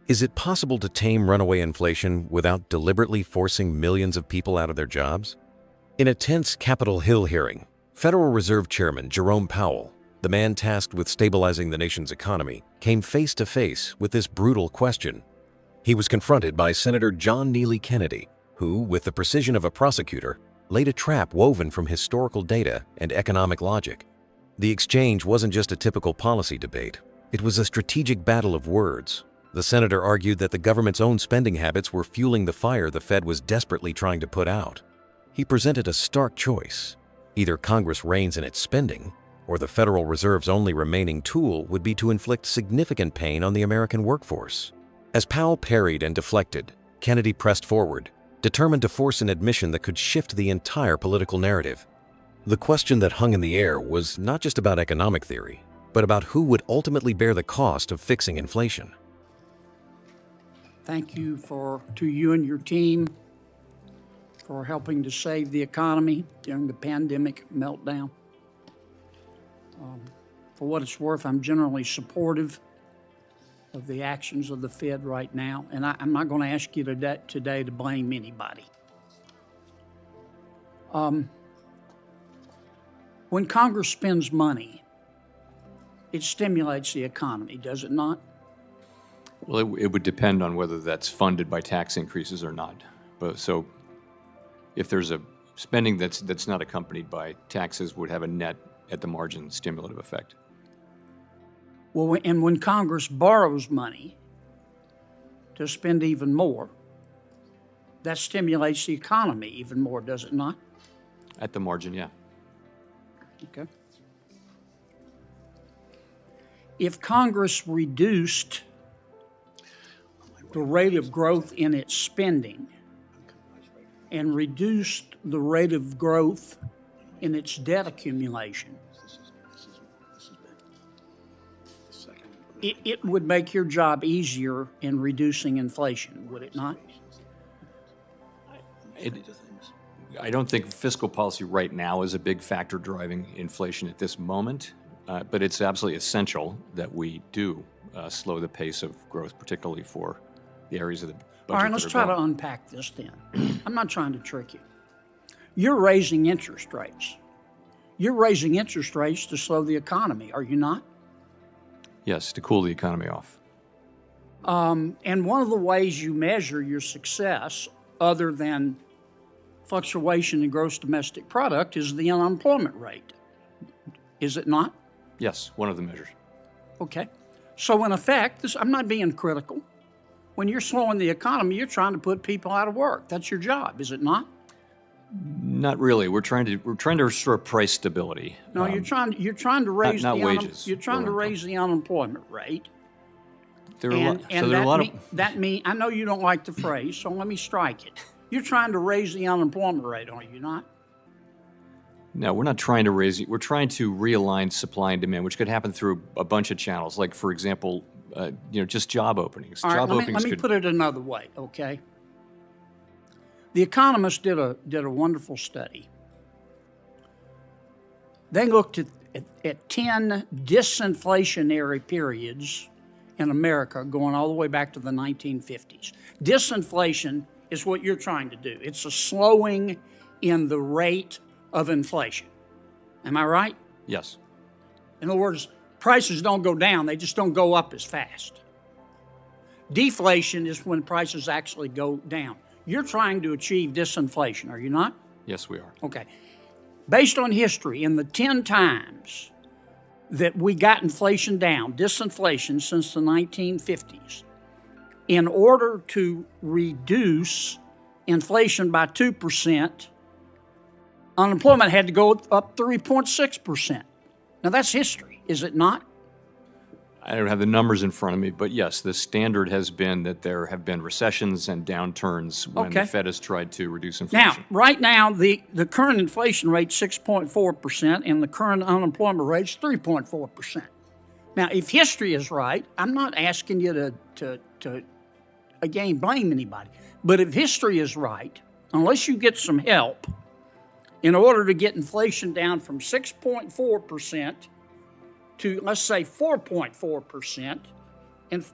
Is it possible to tame runaway inflation without deliberately forcing millions of people out of their jobs? In a tense Capitol Hill hearing, Federal Reserve Chairman Jerome Powell, the man tasked with stabilizing the nation's economy, came face to face with this brutal question. He was confronted by Senator John Neely Kennedy, who, with the precision of a prosecutor, laid a trap woven from historical data and economic logic. The exchange wasn't just a typical policy debate. It was a strategic battle of words. The senator argued that the government's own spending habits were fueling the fire the Fed was desperately trying to put out. He presented a stark choice. Either Congress reins in its spending, or the Federal Reserve's only remaining tool would be to inflict significant pain on the American workforce. As Powell parried and deflected, Kennedy pressed forward, determined to force an admission that could shift the entire political narrative. The question that hung in the air was not just about economic theory, but about who would ultimately bear the cost of fixing inflation. Thank you to you and your team for helping to save the economy during the pandemic meltdown. For what it's worth, I'm generally supportive of the actions of the Fed right now, and I'm not going to ask you today to blame anybody. When Congress spends money, it stimulates the economy, does it not? Well, it would depend on whether that's funded by tax increases or not. But so, if there's a spending that's not accompanied by taxes, would have a net at the margin stimulative effect. Well, and when Congress borrows money to spend even more, that stimulates the economy even more, does it not? At the margin, yeah. Okay. If Congress reduced the rate of growth in its spending and reduced the rate of growth in its debt accumulation, it would make your job easier in reducing inflation, would it not? I don't think fiscal policy right now is a big factor driving inflation at this moment, but it's absolutely essential that we do slow the pace of growth, particularly for the areas of the budget. All right, let's try to unpack this then. I'm not trying to trick you. You're raising interest rates. You're raising interest rates to slow the economy, are you not? Yes, to cool the economy off. And one of the ways you measure your success, other than fluctuation in gross domestic product, is the unemployment rate. Is it not? Yes, one of the measures. Okay. So in effect, I'm not being critical. When you're slowing the economy, you're trying to put people out of work. That's your job, is it not? Not really. We're trying to restore price stability. No, you're trying to raise not wages. You're trying to raise the unemployment rate. There are a lot of that mean I know you don't like the phrase, so let me strike it. You're trying to raise the unemployment rate, are you not? No, we're not trying to raise it. We're trying to realign supply and demand, which could happen through a bunch of channels, like, for example, just job openings. All right, let me put it another way, okay? The Economist did a wonderful study. They looked at 10 disinflationary periods in America going all the way back to the 1950s. Disinflation is what you're trying to do. It's a slowing in the rate of inflation. Am I right? Yes. In other words, prices don't go down, they just don't go up as fast. Deflation is when prices actually go down. You're trying to achieve disinflation, are you not? Yes, we are. Okay. Based on history, in the 10 times that we got inflation down, disinflation since the 1950s, in order to reduce inflation by 2%, unemployment had to go up 3.6%. Now that's history, is it not? I don't have the numbers in front of me, but yes, the standard has been that there have been recessions and downturns when the Fed has tried to reduce inflation. Now, right now, the current inflation rate is 6.4%, and the current unemployment rate is 3.4%. Now, if history is right, I'm not asking you to again, blame anybody, but if history is right, unless you get some help, in order to get inflation down from 6.4% to, let's say, 4.4%, and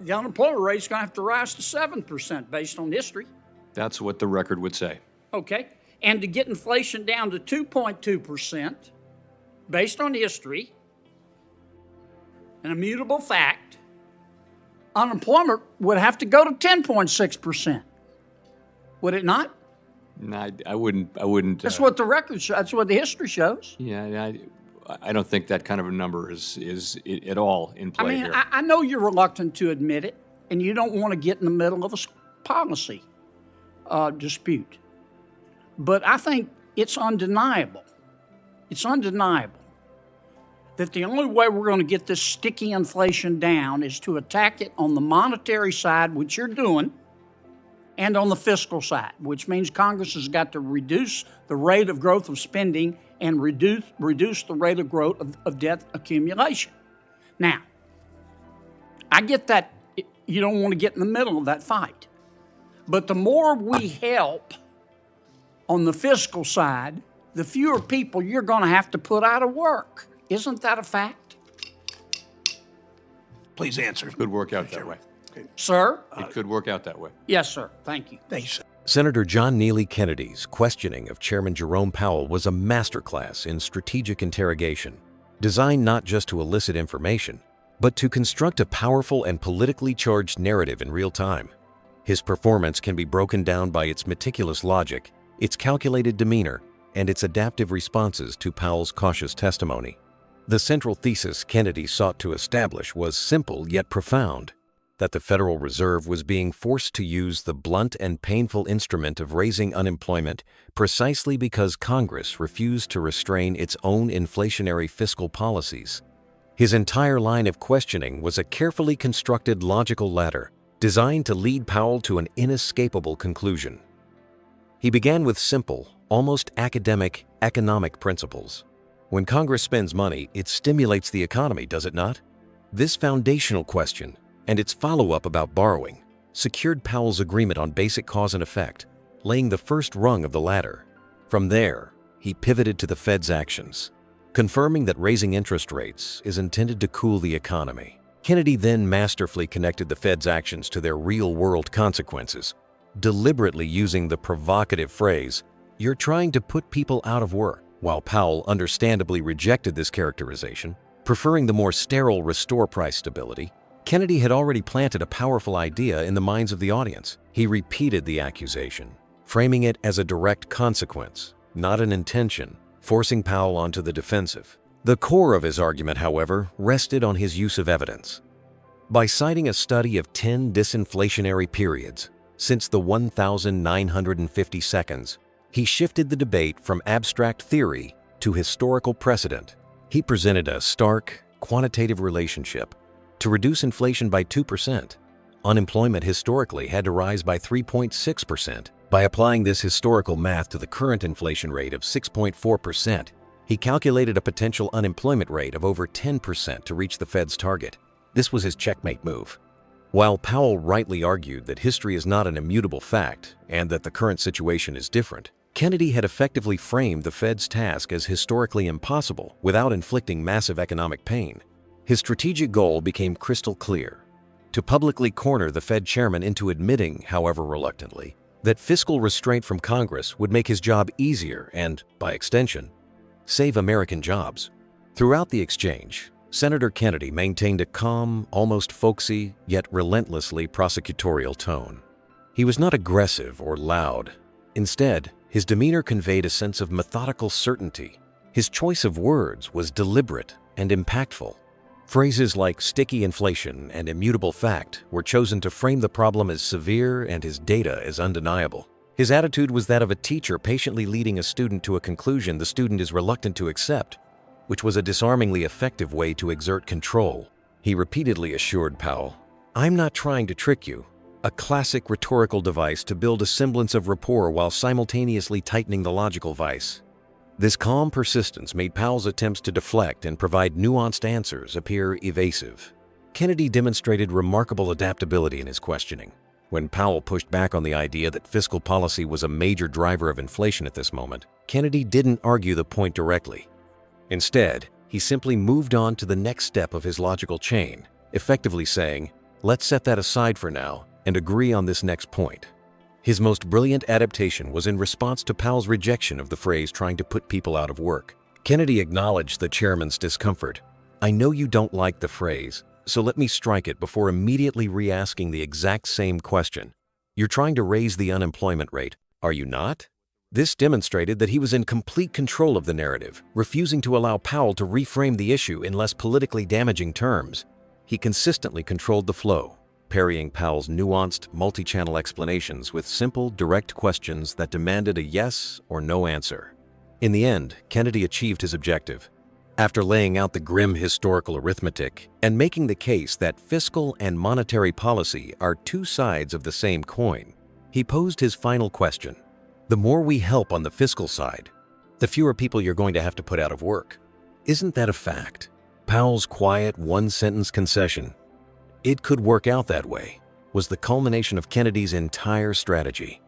the unemployment rate's going to have to rise to 7% based on history. That's what the record would say. Okay. And to get inflation down to 2.2% based on history, an immutable fact, unemployment would have to go to 10.6%. Would it not? No, I wouldn't. That's what the record shows. That's what the history shows. Yeah, I don't think that kind of a number is at all in play here. I know you're reluctant to admit it, and you don't want to get in the middle of a policy dispute. But I think it's undeniable. It's undeniable that the only way we're going to get this sticky inflation down is to attack it on the monetary side, which you're doing, and on the fiscal side, which means Congress has got to reduce the rate of growth of spending and reduce the rate of growth of debt accumulation. Now, I get that you don't want to get in the middle of that fight. But the more we help on the fiscal side, the fewer people you're going to have to put out of work. Isn't that a fact? Please answer. Could work out that way. Sir? It could work out that way. Yes, sir. Thank you. Thanks. Senator John Neely Kennedy's questioning of Chairman Jerome Powell was a masterclass in strategic interrogation, designed not just to elicit information, but to construct a powerful and politically charged narrative in real time. His performance can be broken down by its meticulous logic, its calculated demeanor, and its adaptive responses to Powell's cautious testimony. The central thesis Kennedy sought to establish was simple yet profound: that the Federal Reserve was being forced to use the blunt and painful instrument of raising unemployment precisely because Congress refused to restrain its own inflationary fiscal policies. His entire line of questioning was a carefully constructed logical ladder designed to lead Powell to an inescapable conclusion. He began with simple, almost academic, economic principles. When Congress spends money, it stimulates the economy, does it not? This foundational question, and its follow-up about borrowing, secured Powell's agreement on basic cause and effect, laying the first rung of the ladder. From there, he pivoted to the Fed's actions, confirming that raising interest rates is intended to cool the economy. Kennedy then masterfully connected the Fed's actions to their real-world consequences, deliberately using the provocative phrase, "You're trying to put people out of work." While Powell understandably rejected this characterization, preferring the more sterile restore price stability, Kennedy had already planted a powerful idea in the minds of the audience. He repeated the accusation, framing it as a direct consequence, not an intention, forcing Powell onto the defensive. The core of his argument, however, rested on his use of evidence. By citing a study of 10 disinflationary periods since the 1950 seconds, he shifted the debate from abstract theory to historical precedent. He presented a stark, quantitative relationship. To reduce inflation by 2%, unemployment historically had to rise by 3.6%. By applying this historical math to the current inflation rate of 6.4%, he calculated a potential unemployment rate of over 10% to reach the Fed's target. This was his checkmate move. While Powell rightly argued that history is not an immutable fact and that the current situation is different, Kennedy had effectively framed the Fed's task as historically impossible without inflicting massive economic pain. His strategic goal became crystal clear: to publicly corner the Fed chairman into admitting, however reluctantly, that fiscal restraint from Congress would make his job easier and, by extension, save American jobs. Throughout the exchange, Senator Kennedy maintained a calm, almost folksy, yet relentlessly prosecutorial tone. He was not aggressive or loud. Instead, his demeanor conveyed a sense of methodical certainty. His choice of words was deliberate and impactful. Phrases like sticky inflation and immutable fact were chosen to frame the problem as severe and his data as undeniable. His attitude was that of a teacher patiently leading a student to a conclusion the student is reluctant to accept, which was a disarmingly effective way to exert control. He repeatedly assured Powell, "I'm not trying to trick you," a classic rhetorical device to build a semblance of rapport while simultaneously tightening the logical vice. This calm persistence made Powell's attempts to deflect and provide nuanced answers appear evasive. Kennedy demonstrated remarkable adaptability in his questioning. When Powell pushed back on the idea that fiscal policy was a major driver of inflation at this moment, Kennedy didn't argue the point directly. Instead, he simply moved on to the next step of his logical chain, effectively saying, Let's set that aside for now and agree on this next point. His most brilliant adaptation was in response to Powell's rejection of the phrase trying to put people out of work. Kennedy acknowledged the chairman's discomfort. "I know you don't like the phrase, so let me strike it before immediately re-asking the exact same question. You're trying to raise the unemployment rate, are you not?" This demonstrated that he was in complete control of the narrative, refusing to allow Powell to reframe the issue in less politically damaging terms. He consistently controlled the flow, parrying Powell's nuanced, multi-channel explanations with simple, direct questions that demanded a yes or no answer. In the end, Kennedy achieved his objective. After laying out the grim historical arithmetic and making the case that fiscal and monetary policy are two sides of the same coin, he posed his final question. The more we help on the fiscal side, the fewer people you're going to have to put out of work. Isn't that a fact? Powell's quiet one-sentence concession, "It could work out that way," was the culmination of Kennedy's entire strategy.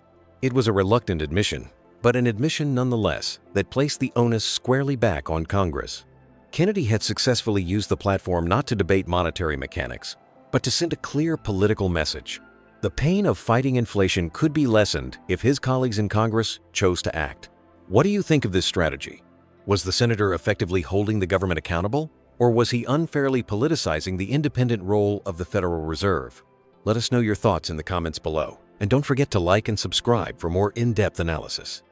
It was a reluctant admission, but an admission nonetheless that placed the onus squarely back on Congress. Kennedy had successfully used the platform not to debate monetary mechanics, but to send a clear political message. The pain of fighting inflation could be lessened if his colleagues in Congress chose to act. What do you think of this strategy? Was the senator effectively holding the government accountable, or was he unfairly politicizing the independent role of the Federal Reserve? Let us know your thoughts in the comments below, and don't forget to like and subscribe for more in-depth analysis.